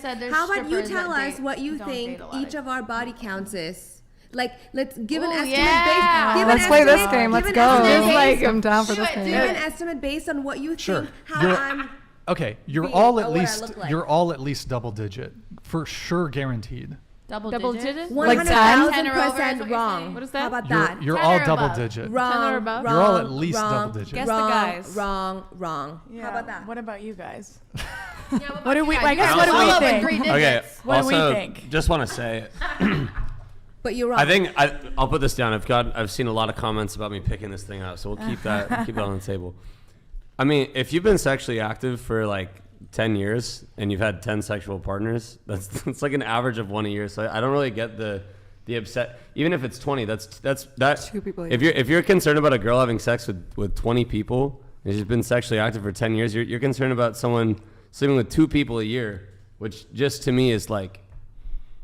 said, there's How about you strippers tell that us what you don't think date a lot each of our body counts is? Like, let's give an Ooh, estimate yeah. based. Let's play this game. Let's go. Just Like, I'm down for this Do game. Give an estimate based on what you think. How I'm. Okay, you're being all or at what I least look like. you're all at least double digit for sure, guaranteed. Double digits? digits? Like 10? 10 or over is what 100,000% you're wrong. saying? What is that? How about You're that? you're 10 all or double above. digit. Wrong. 10 or above? You're all at least wrong, double digit. Guess the wrong, guys. Wrong. Yeah. How about that? What about you guys? Yeah, What do we? you I guys? guess You what do guys we all think? over 3 Okay. digits. What do we Also, think? just want to say, But you're wrong. I think I'll put this down. I've seen a lot of comments about me picking this thing out, so we'll keep that on the table. I mean, if you've been sexually active for like 10 years and you've had 10 sexual partners, that's like an average of 1 a year. So I don't really get the upset. Even if it's 20, that's 2 people a If you're concerned about a girl having sex with 20 people and she's been sexually active for 10 years, you're concerned about someone sleeping with 2 people a year, which just to me is like,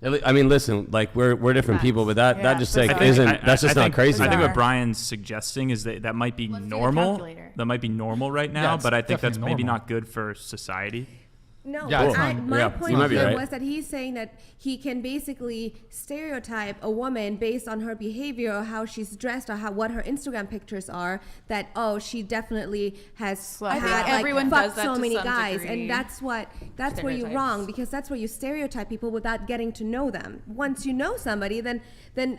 I mean, listen, like we're different people, but that just like that's just not crazy. I think what Brian's suggesting is that might be Let's do the normal. calculator. That might be normal right Yeah, now, it's but I think that's definitely maybe normal. not good for society. No, Yeah, it's my yeah, point you might be here right. was that he's saying that he can basically stereotype a woman based on her behavior or how she's dressed or what her Instagram pictures are. That she definitely has I think had everyone fucked does that so to many some guys, degree. and that's where you're Stereotypes. wrong, because that's where you stereotype people without getting to know them. Once you know somebody, then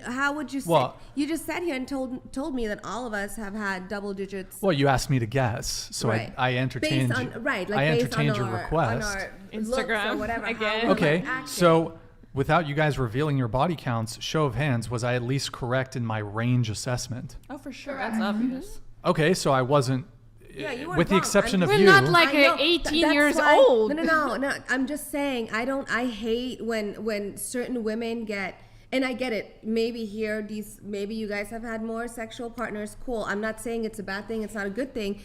how would you say? Well- You just sat here and told me that all of us have had double digits. Well, you asked me to guess, so Right. I entertained. Based on, right, like I based entertained on your our, request. on our Instagram, looks or whatever. again. how we're Okay, acting. so without you guys revealing your body counts, show of hands, was I at least correct in my range assessment? Oh, for sure. That's obvious. Okay, so I wasn't. Yeah, you weren't with the wrong. exception of We're you. not like I know, 18 that's years why- old. No. I'm just saying, I hate when certain women get, and I get it, maybe maybe you guys have had more sexual partners, cool. I'm not saying it's a bad thing, it's not a good thing.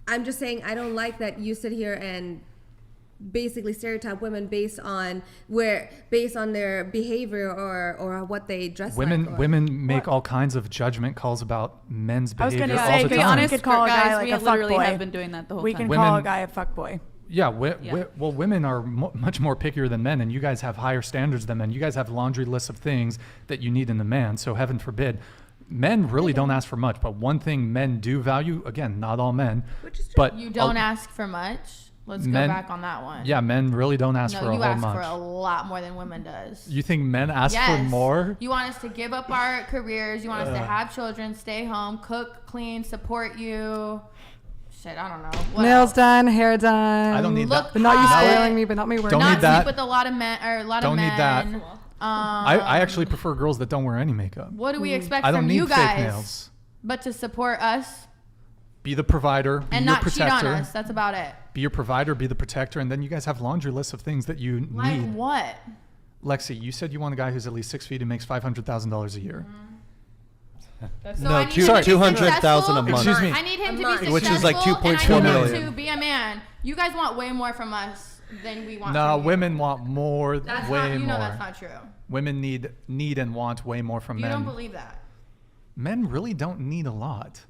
I'm just saying I don't like that you sit here and basically stereotype women based on their behavior or what they dress like. Women make all kinds of judgment calls about men's I was behavior gonna all say, the be time. honest, we could call a guy Guys, like we a literally fuckboy. have been doing that the whole We time. can call a Women- guy a fuckboy. Yeah, Yeah. well, women are much more pickier than men, and you guys have higher standards than men. You guys have laundry lists of things that you need in the man, so heaven forbid. Men really don't ask for much, but one thing men do value, again, not all men, Which is true. but You don't ask for much. Let's Men- go back on that one. yeah, men really don't ask No, for a you whole ask much. for a lot more than women does. You think men ask Yes. for more? You want us to give up our careers. You want us to have children, stay home, cook, clean, support you. Shit, I don't know. What Nails else? done, hair done. I don't need Look that. But not you hot. spoiling me, but not me wearing. Don't Not need that. sleep with a lot of men or a lot Don't of men. need that. I actually prefer girls that don't wear any makeup. What do we expect I don't from need you fake guys? nails. But to support us Be the provider, be and your not cheat protector. on us. That's about it. Be your provider, be the protector, and then you guys have laundry lists of things that you Like need. what? Lexi, you said you want a guy who's at least 6 feet and makes $500,000 a year. So No, I need two- him to be 200,000 a successful. month. Excuse me. I need him to be successful. Which is like and 2.4 I need million. him to be a man. You guys want way more from us than we want. No, from you. women want more, That's way not. You more. know that's not true. Women need and want way more from You men. don't believe that. Men really don't need a lot.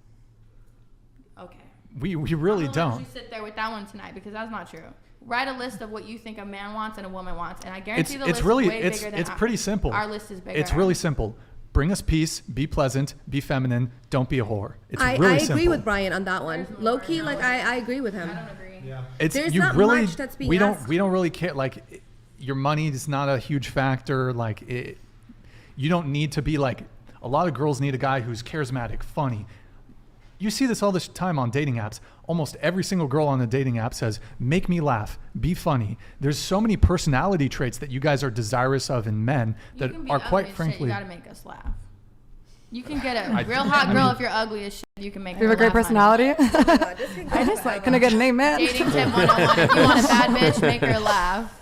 Okay. We really I'm gonna let don't. you sit there with that one tonight because that's not true. Write a list of what you think a man wants and a woman wants, and I guarantee the list is way bigger than it's pretty simple. Our list is bigger. It's really simple. Bring us peace, be pleasant, be feminine, don't be a whore. It's I really agree simple. with Brian on that one. Low key, like I agree with him. I don't agree. It's There's you not really much that's being we asked. don't really care, like your money is not a huge factor, you don't need to be like, a lot of girls need a guy who's charismatic, funny. You see this all the time on dating apps. Almost every single girl on the dating app says, make me laugh, be funny. There's so many personality traits that you guys are desirous of in men that You can be are ugly quite as shit, frankly. you gotta make us laugh. You can get a real hot girl if you're ugly as shit. You can make You have her a great laugh, honey. personality. I just like. Can I get an amen? Dating tip 101. If you want a bad bitch, make her laugh.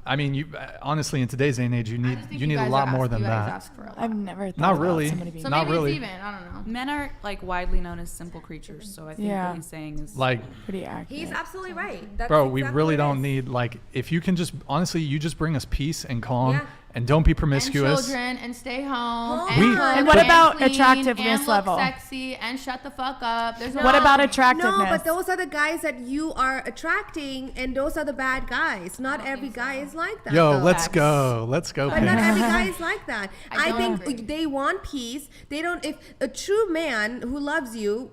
I mean, you honestly in today's day and age, you I need just think you need a guys lot are more ask- than you guys that. ask for a lot. I've never thought Not about really. somebody being So Not maybe really. it's even. I don't know. Men are like widely known as simple creatures, so I think Yeah. what he's saying is Like, pretty accurate. He's absolutely right. That's bro, we exactly really what it don't is. need, like, if you can just honestly, you just bring us peace and calm, Yeah. and don't be and promiscuous. children and stay home We- and cook And what about clean attractiveness and look level? sexy and shut the fuck up. There's What about No, attractiveness? but those are the guys that you are attracting, and those are the bad guys. Not every guy is like that. Yo, though. let's go. Let's go. But not Pink. every guy is like that. I I don't think agree. they want peace. They don't. If a true man who loves you,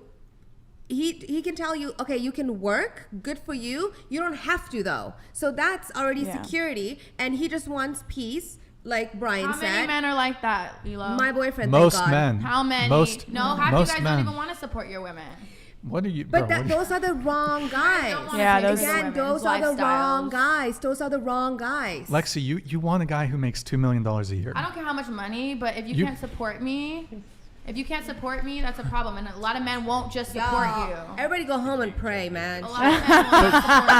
he can tell you, okay, you can work, good for you. You don't have to though. So that's already Yeah. security, and he just wants peace, like Brian How many said. men are like that, Lilo? My boyfriend. Most thank God. men. How many? Most. No, half most you guys men. don't even want to support your women. What are you? But bro, what are you- those are the wrong guys. don't wanna Yeah, take those- care of Again, women's those are the wrong lifestyles. guys. Those are the wrong guys. Lexi, you want a guy who makes $2 million a year. I don't care how much money, but if you You- can't support me, that's a problem. And a lot of men won't just support Y'all, you. Everybody go home and pray, man. A lot of men won't just support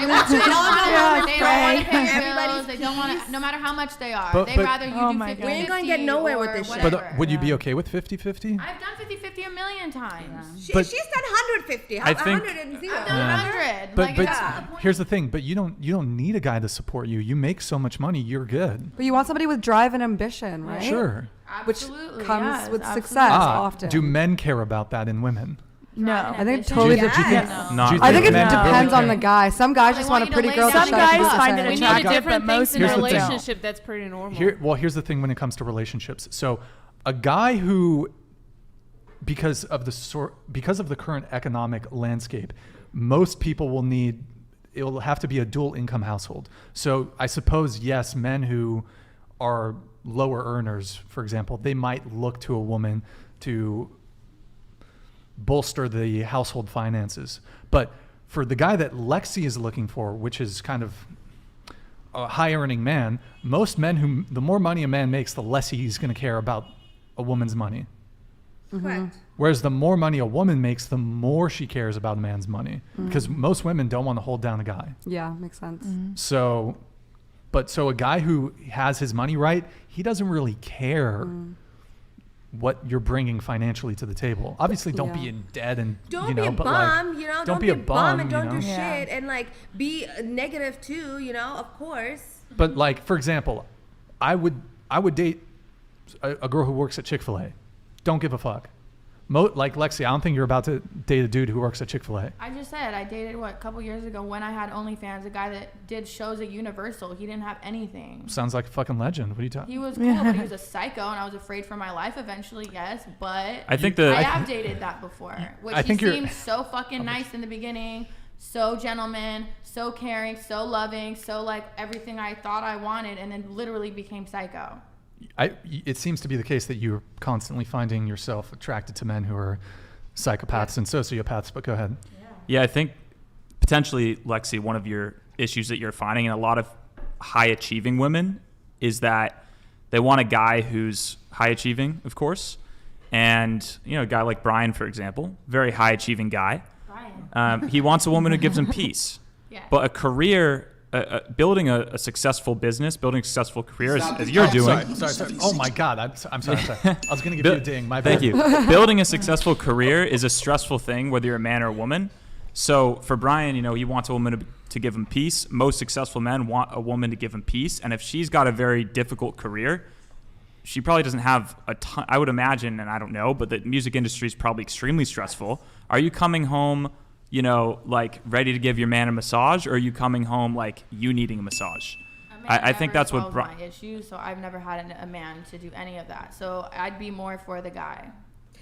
you. They don't want to pay pray. your Everybody's bills. They don't want to, no matter how much they are. But- They but- rather you Oh do my 50-50 God. We ain't gonna get nowhere with or this shit. But whatever. would you be okay with 50-50? I've done 50-50 a million times. She's But- done 150. I think- 100 and I've 0. done 100. But Like, but that's not the point. here's the thing. But you don't need a guy to support you. You make so much money. You're good. But you want somebody with drive and ambition, right? Sure. Which Absolutely, comes yes, with absolutely. success Ah, often. do men care about that in women? No, Drive and I think it ambition? totally Do you depends. think- No. Not Do you I think it men really depends on care? the guy. Some guys They just want want a you to pretty lay girl to down. shut Some up guys and find say. it We need attractive, different but things in Here's a the thing. relationship. That's pretty normal. Here's the thing when it comes to relationships. So, a guy who, because of the current economic landscape, most people will need. It will have to be a dual income household. So, I suppose yes, men who are lower earners, for example, they might look to a woman to bolster the household finances. But for the guy that Lexi is looking for, which is kind of a high earning man, most men the more money a man makes, the less he's going to care about a woman's money. Correct. Whereas the more money a woman makes, the more she cares about a man's money. Because most women don't want to hold down a guy. Yeah, makes sense. So a guy who has his money right, he doesn't really care what you're bringing financially to the table. Obviously, don't be Yeah. in debt and Don't be a but bum, like, Don't be a bum and don't do you know? Yeah. shit and like be negative too, of course. But like, for example, I would date a girl who works at Chick-fil-A. Don't give a fuck. Like Lexi, I don't think you're about to date a dude who works at Chick-fil-A. I just said I dated a couple years ago when I had OnlyFans, a guy that did shows at Universal. He didn't have anything. Sounds like a fucking legend. What are you talking? He was cool, but he was a psycho, and I was afraid for my life eventually. Yes, but I think I have dated that before. Which I think he you're- seemed so fucking nice in the beginning, so gentleman, so caring, so loving, so like everything I thought I wanted, and then literally became psycho. It seems to be the case that you're constantly finding yourself attracted to men who are psychopaths and sociopaths. But go ahead. Yeah, I think potentially, Lexi, one of your issues that you're finding in a lot of high achieving women is that they want a guy who's high achieving, of course. And, a guy like Brian, for example, very high achieving guy. Brian. He wants a woman who gives him peace. Yeah. But a career, building a successful business, building a successful career, as you're doing. Sorry. Oh my God. I'm sorry. I was going to give you a ding. My bad. Thank you. Building a successful career is a stressful thing, whether you're a man or a woman. So for Brian, he wants a woman to give him peace. Most successful men want a woman to give him peace. And if she's got a very difficult career, she probably doesn't have a ton. I would imagine, and I don't know, but the music industry is probably extremely stressful. Are you coming home, like ready to give your man a massage, or are you coming home like you needing a massage? I think that's what my issue. So I've never had a man to do any of that. So I'd be more for the guy.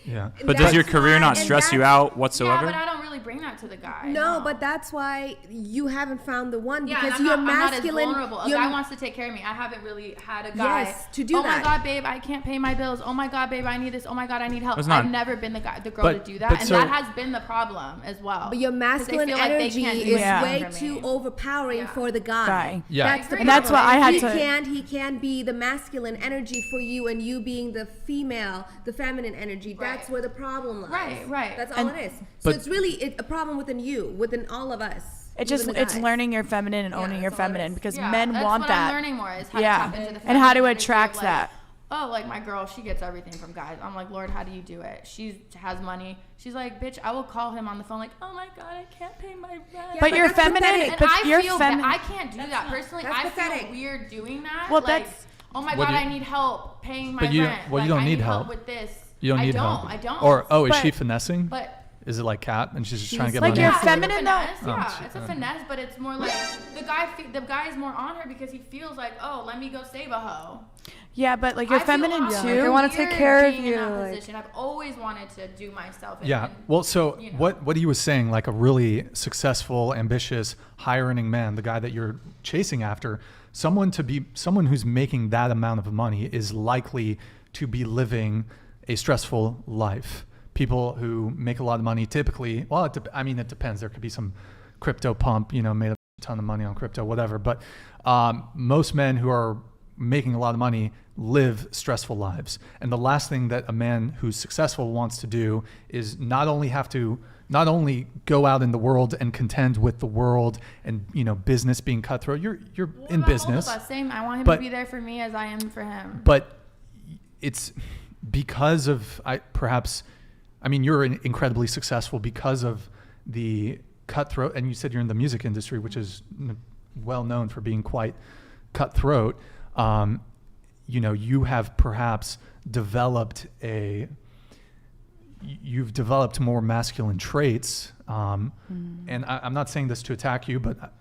Yeah. But does your That's career why- not and stress you that's- out whatsoever? Yeah, but I don't really bring that to the guy. No, but that's why you haven't found the one Yeah, because I'm you're not, I'm masculine. not as vulnerable. A you're- guy wants to take care of me. I haven't really had a guy. Yes, to do oh that. my God, babe, I can't pay my bills. Oh my God, babe, I need this. Oh my God, I need help. That's not- I've never been the girl But- to do that, but and so- that has been the problem as well. But your 'Cause they masculine feel like they energy can't do is Yeah. way for me. too overpowering for the guy. Guy. Yeah. That's the And that's what I had he to- He can't be the masculine energy for you, and you being the female, the feminine energy. That's Right. where the problem lies. Right. That's all And- it is. So But- it's really a problem within you, within all of us. It just even the it's guys. learning your feminine and Yeah, owning your that's all it feminine is. because Yeah, men that's want what that. I'm learning more is how Yeah. to tap into the And how to feminine energy of, attract like, that. Oh, like my girl, she gets everything from guys. I'm like, Lord, how do you do it? She has money. She's like, bitch, I will call him on the phone like, oh my God, I can't pay my rent. Yeah, But you're that's feminine. pathetic. And But I you're feel feminine. I can't do that personally. that's I pathetic. feel weird doing that. Well, like, that's oh my What God, do you- I need help paying my But you don't- rent. well, you Like, don't I need need help. with this. You don't need help. I don't. Or is she But- finessing? But Is it like Kat and she's just trying to get like money? you're it's a feminine, though? finesse, yeah, Oh, it's a finesse, but it's more like the guy is more on her because he feels like, oh, let me go save a hoe. Yeah, but like you're I feel feminine awkward too. They wanna take weird care of being you, In that like- position. I've always wanted to do myself. Yeah. and, Well, so you know. what he was saying, like a really successful, ambitious, high earning man, the guy that you're chasing after, someone who's making that amount of money is likely to be living a stressful life. People who make a lot of money typically, well, it depends. There could be some crypto pump, made a ton of money on crypto, whatever. But most men who are making a lot of money live stressful lives. And the last thing that a man who's successful wants to do is not only go out in the world and contend with the world and, business being cutthroat. You're What in about business. Both of us? Same. I want him But- to be there for me as I am for him. But it's because of you're incredibly successful because of the cutthroat, and you said you're in the music industry, which is well known for being quite cutthroat. You have perhaps developed more masculine traits. And I'm not saying this to attack you, but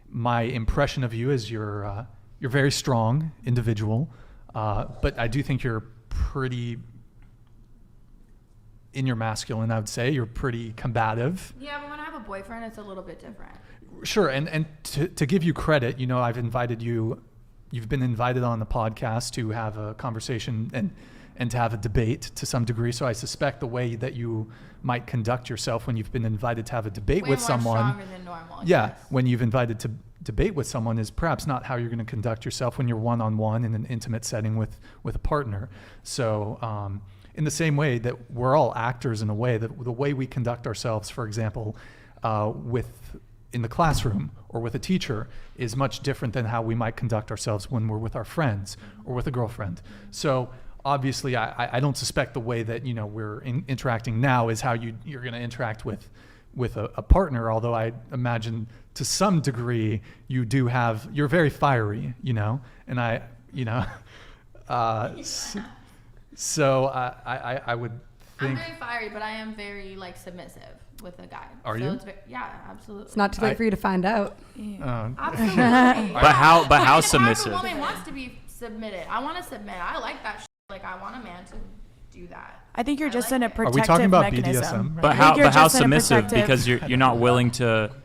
my impression of you is you're very strong individual. But I do think you're pretty in your masculine, I would say. You're pretty combative. Yeah, but when I have a boyfriend, it's a little bit different. Sure, and to give you credit, I've invited you. You've been invited on the podcast to have a conversation and to have a debate to some degree. So I suspect the way that you might conduct yourself when you've been invited to have a debate Way with more someone. stronger than normal. Yeah, yes. when you've invited to debate with someone is perhaps not how you're going to conduct yourself when you're one-on-one in an intimate setting with a partner. So in the same way that we're all actors in a way, that the way we conduct ourselves, for example, in the classroom or with a teacher is much different than how we might conduct ourselves when we're with our friends or with a girlfriend. So obviously I don't suspect the way that we're interacting now is how you're going to interact with a partner, although I imagine to some degree you're very fiery, and so I would I'm think. very fiery, but I am very submissive with a guy. Are so you? It's yeah, absolutely. It's not too late for you to find out. Absolutely. But how I mean, submissive? If a woman wants to be submitted, I want to submit. I like that. I want a man to do that. I think you're I just like in a it. Are we protective talking about mechanism. BDSM? But I think you're how just in a submissive? protective- Because you're not willing to